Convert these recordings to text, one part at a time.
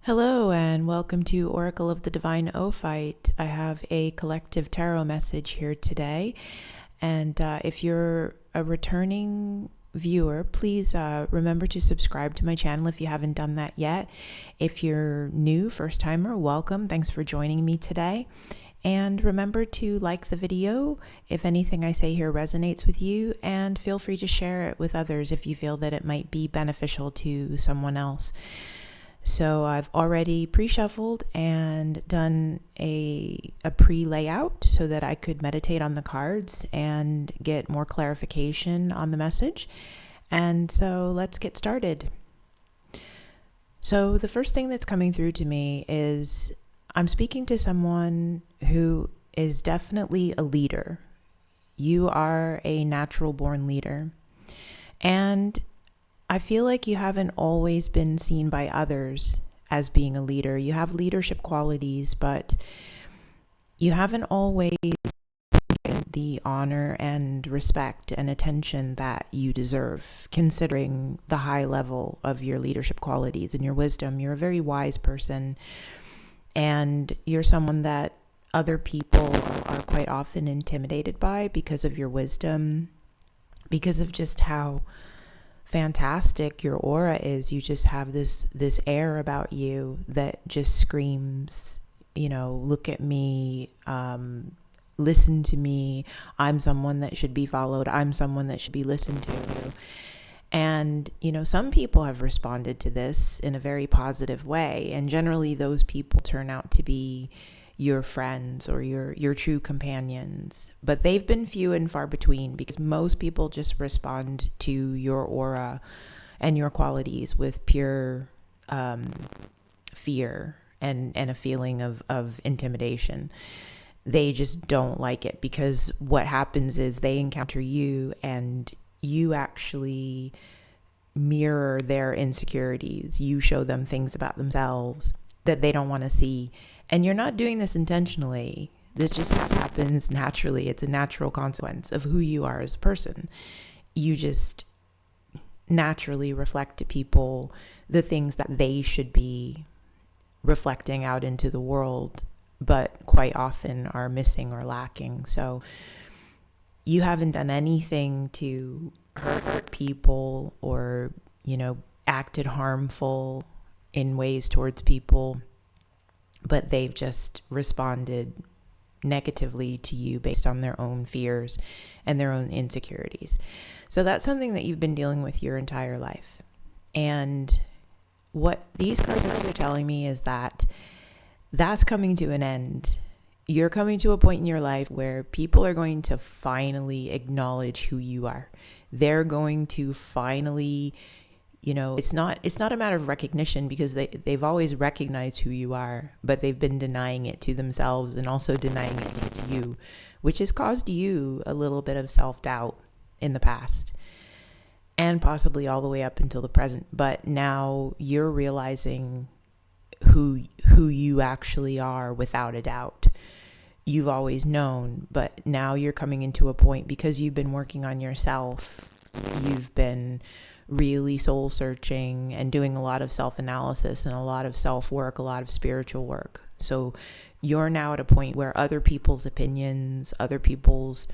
Hello and welcome to Oracle of the Divine Ophite. I have a collective tarot message here today. And if you're a returning viewer, please remember to subscribe to my channel if you haven't done that yet. If you're new, first timer, welcome. Thanks for joining me today. And remember to like the video if anything I say here resonates with you, and feel free to share it with others if you feel that it might be beneficial to someone else. So I've already pre-shuffled and done a pre-layout so that I could meditate on the cards and get more clarification on the message. And so let's get started. So the first thing that's coming through to me is I'm speaking to someone who is definitely a leader. You are a natural born leader. And I feel like you haven't always been seen by others as being a leader. You have leadership qualities, but you haven't always given the honor and respect and attention that you deserve, considering the high level of your leadership qualities and your wisdom. You're a very wise person, and you're someone that other people are quite often intimidated by because of your wisdom, because of just how fantastic your aura is. You just have this air about you that just screams, look at me, listen to me. I'm someone that should be followed. I'm someone that should be listened to. And, some people have responded to this in a very positive way. And generally those people turn out to be your friends or your true companions, but they've been few and far between, because most people just respond to your aura and your qualities with pure fear and a feeling of intimidation. They just don't like it, because what happens is they encounter you and you actually mirror their insecurities. You show them things about themselves that they don't want to see. And you're not doing this intentionally. This just happens naturally. It's a natural consequence of who you are as a person. You just naturally reflect to people the things that they should be reflecting out into the world, but quite often are missing or lacking. So you haven't done anything to hurt people or, acted harmful in ways towards people, but they've just responded negatively to you based on their own fears and their own insecurities. So that's something that you've been dealing with your entire life. And what these cards are telling me is that that's coming to an end. You're coming to a point in your life where people are going to finally acknowledge who you are. They're going to finally, it's not a matter of recognition, because they've always recognized who you are, but they've been denying it to themselves and also denying it to you, which has caused you a little bit of self-doubt in the past and possibly all the way up until the present. But now you're realizing who you actually are without a doubt. You've always known, but now you're coming into a point, because you've been working on yourself. You've been really soul searching and doing a lot of self-analysis and a lot of self-work, a lot of spiritual work. So you're now at a point where other people's opinions, other people's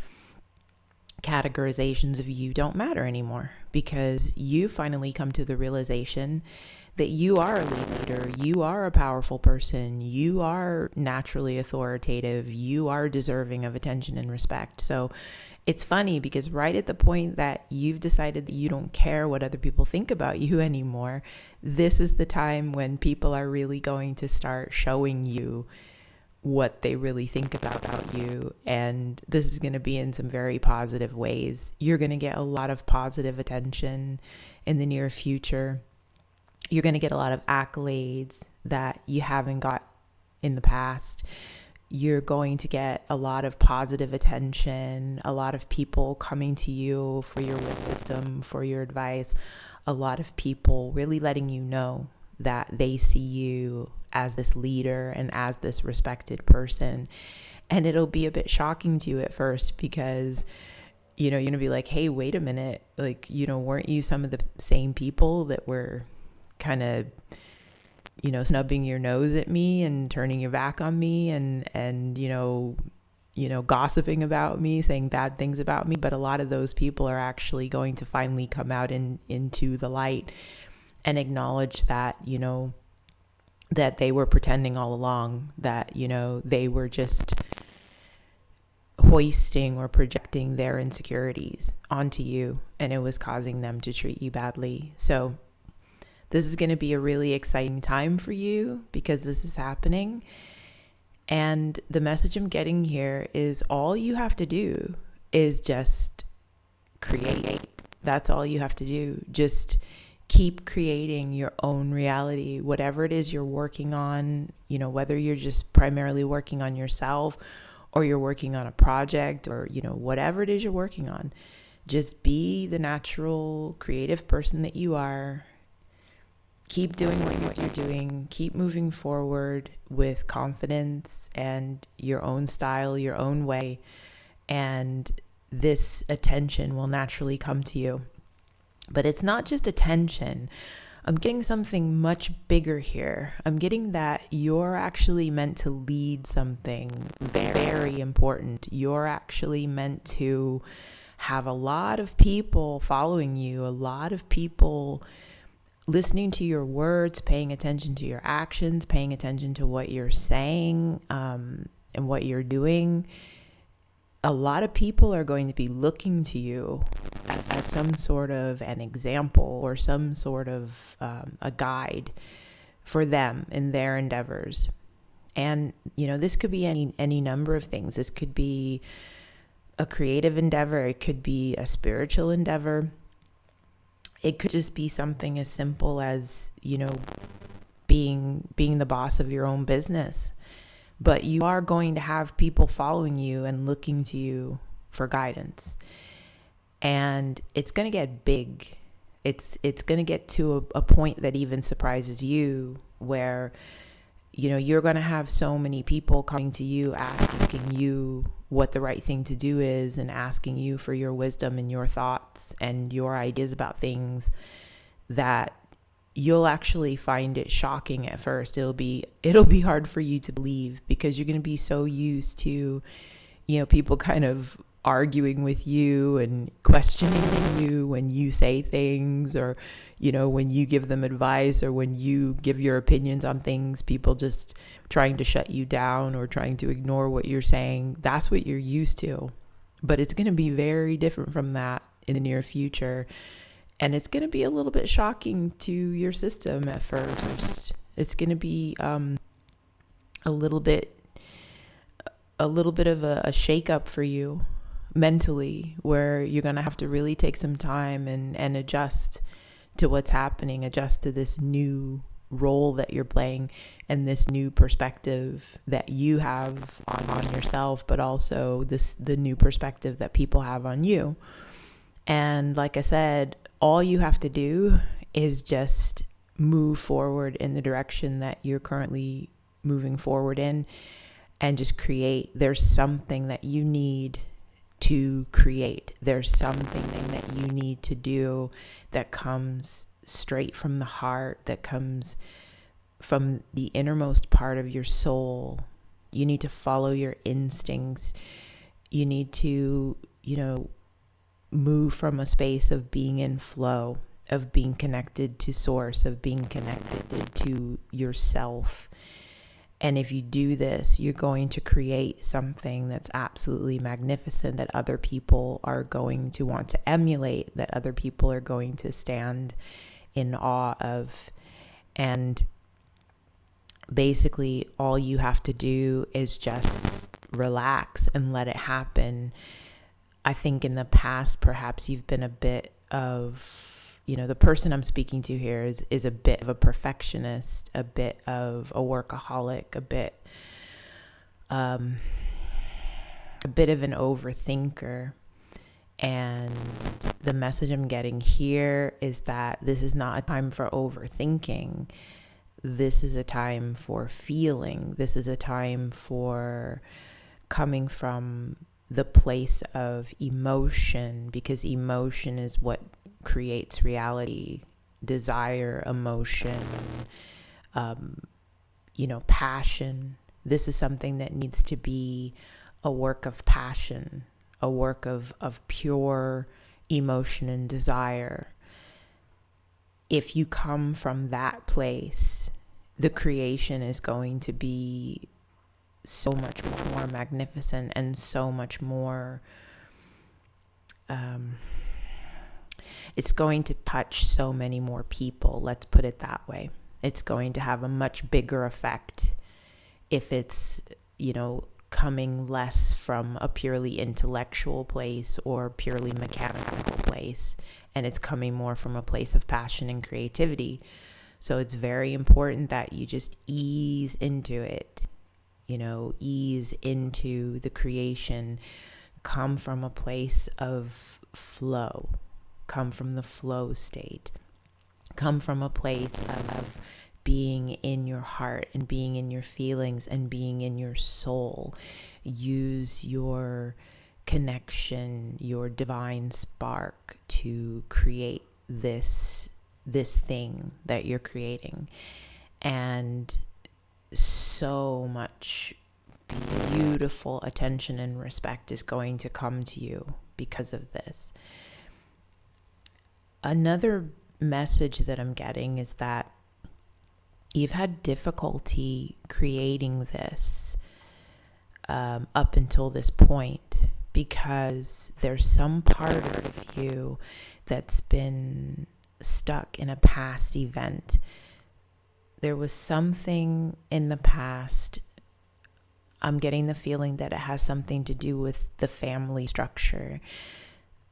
categorizations of you don't matter anymore, because you finally come to the realization that you are a leader, you are a powerful person, you are naturally authoritative, you are deserving of attention and respect. So it's funny, because right at the point that you've decided that you don't care what other people think about you anymore, this is the time when people are really going to start showing you what they really think about you. And this is going to be in some very positive ways. You're going to get a lot of positive attention in the near future. You're going to get a lot of accolades that you haven't got in the past. You're going to get a lot of positive attention, a lot of people coming to you for your wisdom, for your advice, a lot of people really letting you know that they see you as this leader and as this respected person. And it'll be a bit shocking to you at first, because you're going to be like, hey, wait a minute, weren't you some of the same people that were kind of snubbing your nose at me and turning your back on me and gossiping about me, saying bad things about me. But a lot of those people are actually going to finally come out into the light and acknowledge that, that they were pretending all along, that, they were just hoisting or projecting their insecurities onto you, and it was causing them to treat you badly. So this is going to be a really exciting time for you because this is happening. And the message I'm getting here is all you have to do is just create. That's all you have to do. Just keep creating your own reality, whatever it is you're working on, whether you're just primarily working on yourself or you're working on a project or, whatever it is you're working on. Just be the natural creative person that you are. Keep doing what you're doing. Keep moving forward with confidence and your own style, your own way. And this attention will naturally come to you. But it's not just attention. I'm getting something much bigger here. I'm getting that you're actually meant to lead something very important. You're actually meant to have a lot of people following you, a lot of people listening to your words, paying attention to your actions, paying attention to what you're saying, and what you're doing. A lot of people are going to be looking to you as some sort of an example or some sort of a guide for them in their endeavors. And, this could be any number of things. This could be a creative endeavor. It could be a spiritual endeavor. It could just be something as simple as, being the boss of your own business. But you are going to have people following you and looking to you for guidance. And it's going to get big. It's going to get to a point that even surprises you, where, you're going to have so many people coming to you, asking you what the right thing to do is, and asking you for your wisdom and your thoughts and your ideas about things, that you'll actually find it shocking at first. It'll be hard for you to believe, because you're going to be so used to, people kind of arguing with you and questioning you when you say things, or, when you give them advice, or when you give your opinions on things, people just trying to shut you down or trying to ignore what you're saying. That's what you're used to. But it's going to be very different from that in the near future. And it's going to be a little bit shocking to your system at first. It's going to be a little bit of a shake-up for you mentally, where you're going to have to really take some time and adjust to what's happening, adjust to this new role that you're playing and this new perspective that you have on yourself, but also the new perspective that people have on you. And like I said, all you have to do is just move forward in the direction that you're currently moving forward in, and just create. There's something that you need to create. There's something that you need to do that comes straight from the heart, that comes from the innermost part of your soul. You need to follow your instincts. You need to, move from a space of being in flow, of being connected to source, of being connected to yourself. And if you do this, you're going to create something that's absolutely magnificent, that other people are going to want to emulate, that other people are going to stand in awe of. And basically, all you have to do is just relax and let it happen. I think in the past, perhaps you've been a bit of, the person I'm speaking to here is a bit of a perfectionist, a bit of a workaholic, a bit of an overthinker. And the message I'm getting here is that this is not a time for overthinking. This is a time for feeling. This is a time for coming from the place of emotion, because emotion is what creates reality. Desire, emotion, passion. This is something that needs to be a work of passion, a work of pure emotion and desire. If you come from that place, the creation is going to be so much more magnificent and so much more, it's going to touch so many more people. Let's put it that way. It's going to have a much bigger effect if it's, coming less from a purely intellectual place or purely mechanical place, and it's coming more from a place of passion and creativity. So it's very important that you just ease into it, ease into the creation, come from a place of flow, come from the flow state, come from a place of being in your heart and being in your feelings and being in your soul. Use your connection, your divine spark to create this thing that you're creating. And so much beautiful attention and respect is going to come to you because of this. Another message that I'm getting is that you've had difficulty creating this up until this point because there's some part of you that's been stuck in a past event. There was something in the past. I'm getting the feeling that it has something to do with the family structure.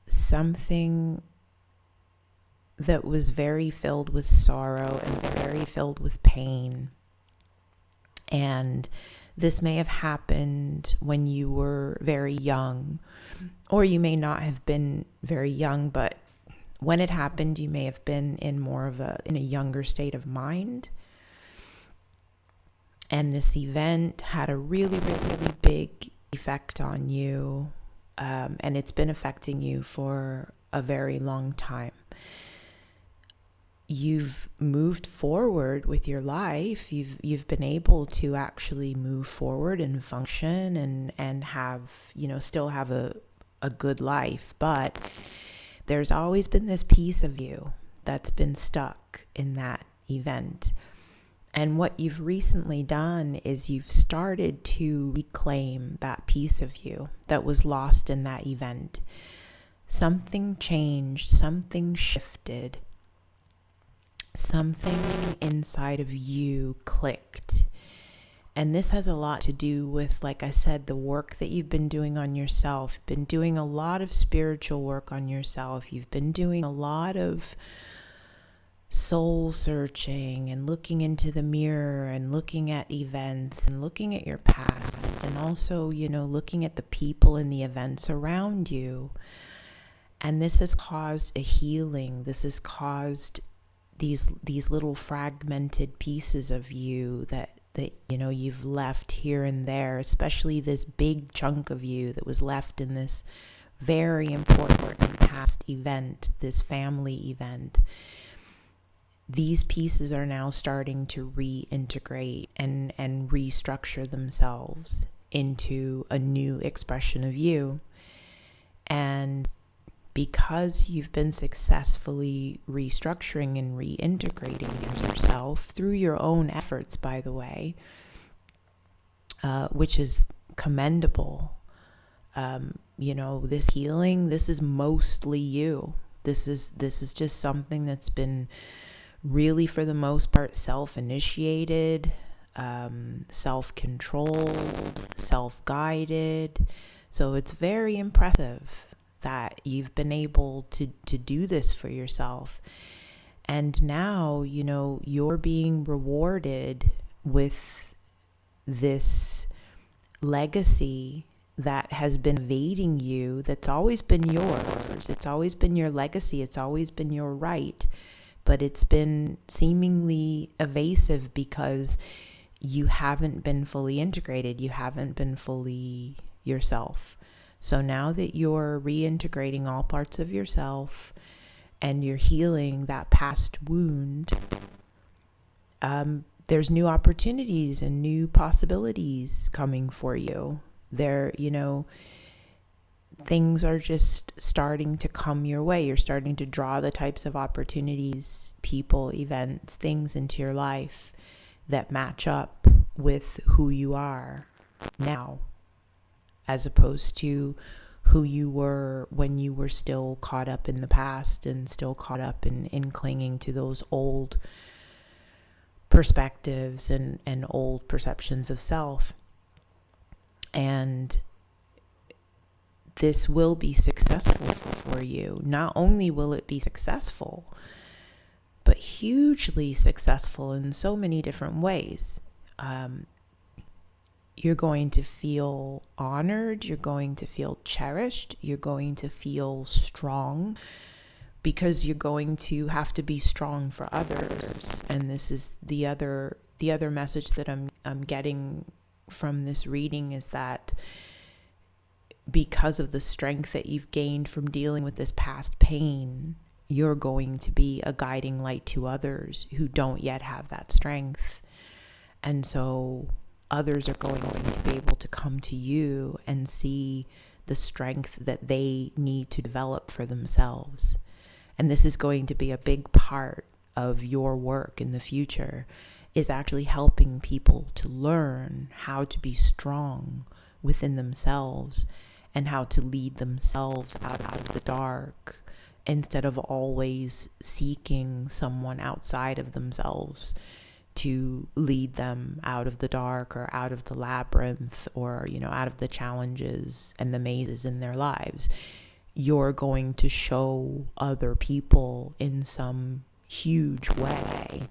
Something that was very filled with sorrow and very filled with pain. And this may have happened when you were very young, or you may not have been very young, but when it happened, you may have been in a younger state of mind. And this event had a really, really, really big effect on you. And it's been affecting you for a very long time. You've moved forward with your life. You've been able to actually move forward and function and have, still have a good life. But there's always been this piece of you that's been stuck in that event. And what you've recently done is you've started to reclaim that piece of you that was lost in that event. Something changed, something shifted. Something inside of you clicked. And this has a lot to do with, like I said, the work that you've been doing on yourself. You've been doing a lot of spiritual work on yourself. You've been doing a lot of soul searching and looking into the mirror and looking at events and looking at your past, and also, looking at the people and the events around you. And this has caused a healing. This has caused these little fragmented pieces of you that you've left here and there, especially this big chunk of you that was left in this very important past event, this family event. These pieces are now starting to reintegrate and restructure themselves into a new expression of you. And because you've been successfully restructuring and reintegrating yourself through your own efforts, by the way, which is commendable. This healing, this is mostly you. This is just something that's been really, for the most part, self-initiated, self-controlled, self-guided. So it's very impressive that you've been able to do this for yourself. And now, you're being rewarded with this legacy that has been evading you, that's always been yours. It's always been your legacy. It's always been your right. But it's been seemingly evasive because you haven't been fully integrated. You haven't been fully yourself. So now that you're reintegrating all parts of yourself and you're healing that past wound, there's new opportunities and new possibilities coming for you. There, things are just starting to come your way. You're starting to draw the types of opportunities, people, events, things into your life that match up with who you are now, as opposed to who you were when you were still caught up in the past and still caught up in clinging to those old perspectives and old perceptions of self. And this will be successful for you. Not only will it be successful, but hugely successful in so many different ways. You're going to feel honored. You're going to feel cherished. You're going to feel strong, because you're going to have to be strong for others. And this is the other message that I'm getting from this reading, is that because of the strength that you've gained from dealing with this past pain, you're going to be a guiding light to others who don't yet have that strength. And so others are going to be able to come to you and see the strength that they need to develop for themselves. And this is going to be a big part of your work in the future, is actually helping people to learn how to be strong within themselves and how to lead themselves out of the dark, instead of always seeking someone outside of themselves to lead them out of the dark or out of the labyrinth or, out of the challenges and the mazes in their lives. You're going to show other people in some huge way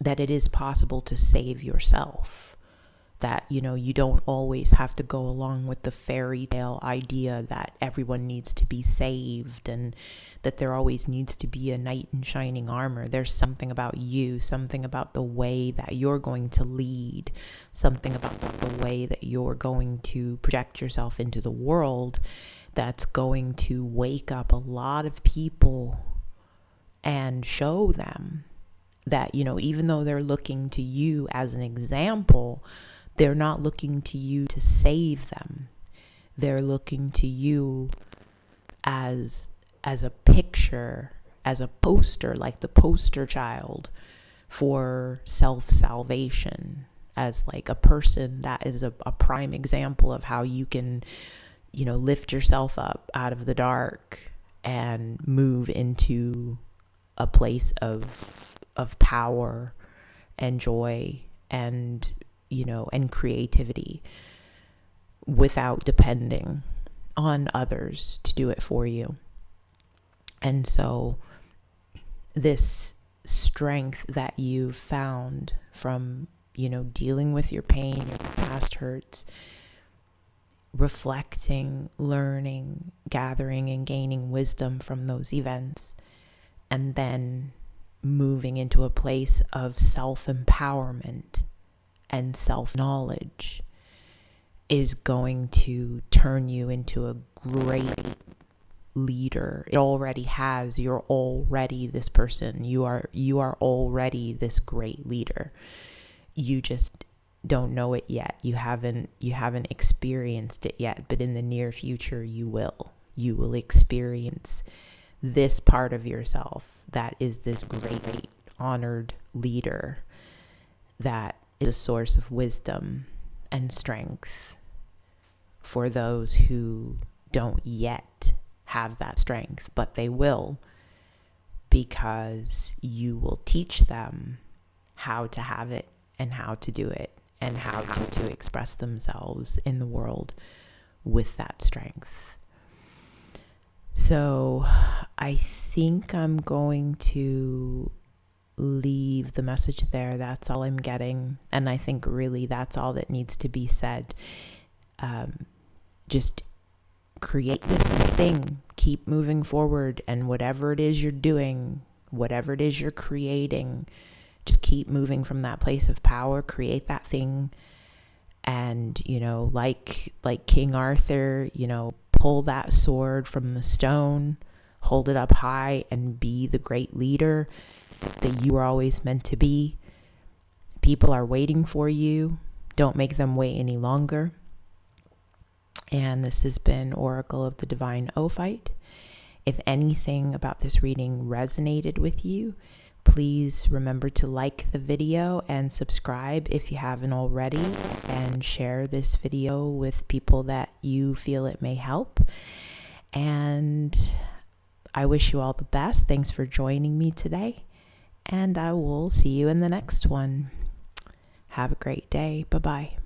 that it is possible to save yourself. That, you don't always have to go along with the fairy tale idea that everyone needs to be saved and that there always needs to be a knight in shining armor. There's something about you, something about the way that you're going to lead, something about the way that you're going to project yourself into the world that's going to wake up a lot of people and show them that, even though they're looking to you as an example, they're not looking to you to save them. They're looking to you as a picture, as a poster, like the poster child for self-salvation, as like a person that is a prime example of how you can, lift yourself up out of the dark and move into a place of power and joy and and creativity without depending on others to do it for you. And so this strength that you've found from, dealing with your pain, your past hurts, reflecting, learning, gathering and gaining wisdom from those events, and then moving into a place of self-empowerment and self-knowledge is going to turn you into a great leader. It already has. You're already this person. You are already this great leader. You just don't know it yet. You haven't experienced it yet, but in the near future you will. You will experience this part of yourself that is this great honored leader that is a source of wisdom and strength for those who don't yet have that strength, but they will, because you will teach them how to have it and how to do it and how to express themselves in the world with that strength. So I think I'm going to leave the message there. That's all I'm getting. And I think really that's all that needs to be said. Just create this thing, keep moving forward, and whatever it is you're doing, whatever it is you're creating, just keep moving from that place of power, create that thing. And, like King Arthur, pull that sword from the stone, hold it up high, and be the great leader that you were always meant to be. people are waiting for you. Don't make them wait any longer. And this has been Oracle of the Divine Ophite. If anything about this reading resonated with you, please remember to like the video and subscribe if you haven't already, and share this video with people that you feel it may help. And I wish you all the best. Thanks for joining me today, and I will see you in the next one. Have a great day. Bye-bye.